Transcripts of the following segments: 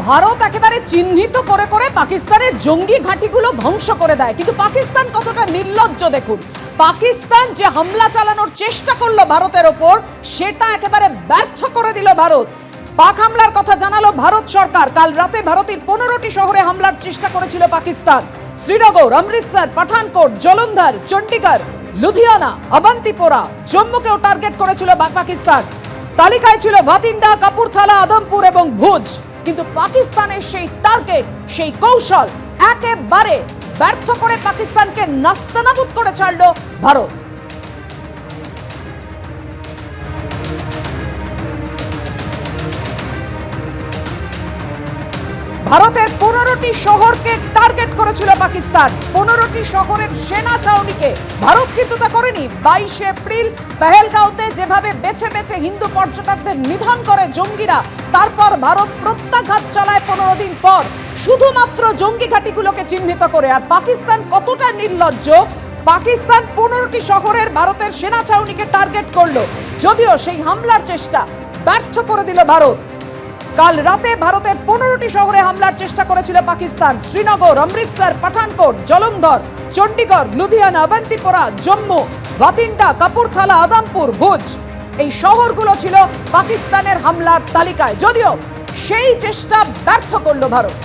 ভারত একেবারে চিহ্নিত করে করে পাকিস্তানের জঙ্গি ঘাঁটিগুলো ধ্বংস করে দেয়, কিন্তু পাকিস্তান কতটা নির্লজ্জ দেখুন। পাকিস্তান যে হামলা চালানোর চেষ্টা করলো ভারতের ওপর, সেটা একেবারে ব্যর্থ করে দিল ভারত। পাক হামলার কথা জানালো ভারত সরকার। কাল রাতে ভারতের 15টি শহরে হামলার চেষ্টা করেছিল পাকিস্তান। শ্রীনগর, অমৃতসর, পাঠানকোট, জলন্ধর, চণ্ডীগড়, লুধিয়ানা, অবন্তিপোরা, জম্মুকেও টার্গেট করেছিল পাকিস্তান। তালিকায় ছিল ভাতিন্ডা, কাপুরথালা, আদমপুর এবং ভুজ। কিন্তু পাকিস্তানের সেই টার্গেট, সেই কৌশল একেবারে ব্যর্থ করে পাকিস্তানকে নাস্তানাবুদ করে ছাড়লো ভারত। ভারতের 15টি শহরকে টার্গেট করেছিল পাকিস্তান। 15টি শহরের সেনা ছাউনিকে। ভারত কিন্তু তা করেনি। 22 এপ্রিল পেহেলগাঁওতে যেভাবে বেছে বেছে হিন্দু পর্যটকদের নিধন করে জঙ্গিরা, তারপর ভারত প্রত্যাঘাত চালায় 15 দিন পর, শুধুমাত্র জঙ্গি ঘাঁটিগুলোকে চিহ্নিত করে। আর পাকিস্তান কতটা নির্লজ্জ, পাকিস্তান 15টি শহরের ভারতের সেনা ছাউনিকে টার্গেট করলো, যদিও সেই হামলার চেষ্টা ব্যর্থ করে দিল ভারত। কাল রাতে ভারতের 15টি শহরে হামলার চেষ্টা করেছিল পাকিস্তান। শ্রীনগর, অমৃতসর, পাঠানকোট, জলন্ধর, চণ্ডীগড়, লুধিয়ানা, অবন্তিপোরা, জম্মু, ভাতিন্ডা, কাপুরথালা, আদমপুর, ভুজ, এই শহরগুলো ছিল পাকিস্তানের হামলার তালিকায়, যদিও সেই চেষ্টা ব্যর্থ করল ভারত।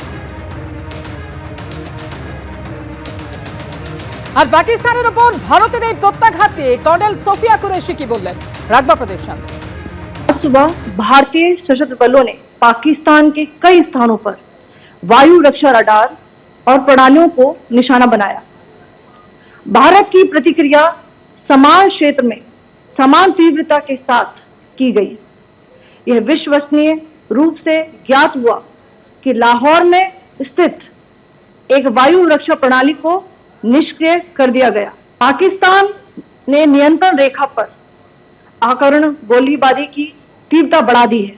আর পাকিস্তানের উপর ভারতের এই প্রত্যাঘাতে কর্নেল সোফিয়া কুরैशी কি বললেন, রাখবা প্রদেশ সামনে। सुबह भारतीय सशस्त्र बलों ने पाकिस्तान के कई स्थानों पर वायु रक्षा रडार और प्रणालियों को निशाना बनाया। भारत की प्रतिक्रिया समान क्षेत्र में समान तीव्रता के साथ की गई। यह विश्वसनीय रूप से ज्ञात हुआ कि लाहौर में स्थित एक वायु रक्षा प्रणाली को निष्क्रिय कर दिया गया। पाकिस्तान ने नियंत्रण रेखा पर आकरण गोलीबारी की तीव्रता बढ़ा दी है,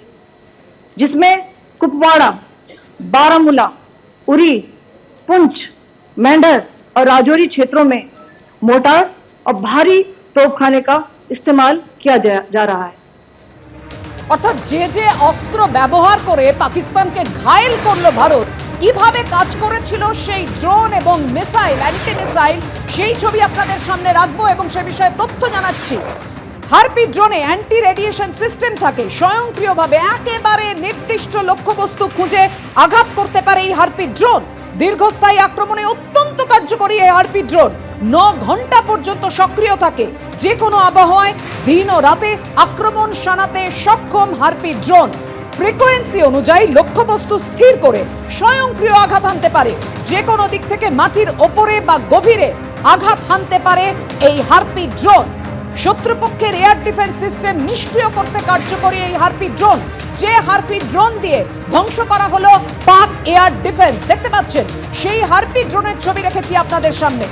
जिसमें कुपवाड़ा, बारामूला, उरी, पुंछ, मेंढर और राजौरी क्षेत्रों में मोर्टार और भारी तोपखाने का इस्तेमाल किया जा रहा है। অর্থাৎ যে অস্ত্র ব্যবহার করে পাকিস্তানকে ঘায়েল করলো ভারত, কিভাবে কাজ করেছিল সেই ড্রোন এবং মিসাইল, অ্যান্টি মিসাইল, সেই ছবি আপনাদের সামনে রাখবো এবং সে বিষয়ে তথ্য জানাচ্ছি। হারপি ড্রোনে অ্যান্টি রেডিয়েশন সিস্টেম থাকে, স্বয়ংক্রিয়ভাবে একেবারে নির্দিষ্ট লক্ষ্যবস্তু খুঁজে আঘাত করতে পারে এই হারপি ড্রোন। দীর্ঘস্থায়ী আক্রমণে অত্যন্ত কার্যকরী এই হারপি ড্রোন 9 ঘন্টা পর্যন্ত সক্রিয় থাকে। যে কোনো আবহাওয়ায় দিন ও রাতে আক্রমণ শানাতে সক্ষম হারপি ড্রোন ফ্রিকোয়েন্সি অনুযায়ী লক্ষ্যবস্তু স্থির করে স্বয়ংক্রিয় আঘাত হানতে পারে। যে কোনো দিক থেকে মাটির ওপরে বা গভীরে আঘাত হানতে পারে এই হারপি ড্রোন। শত্রুপক্ষের এয়ার ডিফেন্স সিস্টেম নিষ্ক্রিয় করতে কার্যকরী এই হারপি ড্রোন। যে হারপি ড্রোন দিয়ে ধ্বংস করা হলো পাক এয়ার ডিফেন্স, দেখতে পাচ্ছেন সেই হারপি ড্রোনের ছবি রেখেছি আপনাদের সামনে।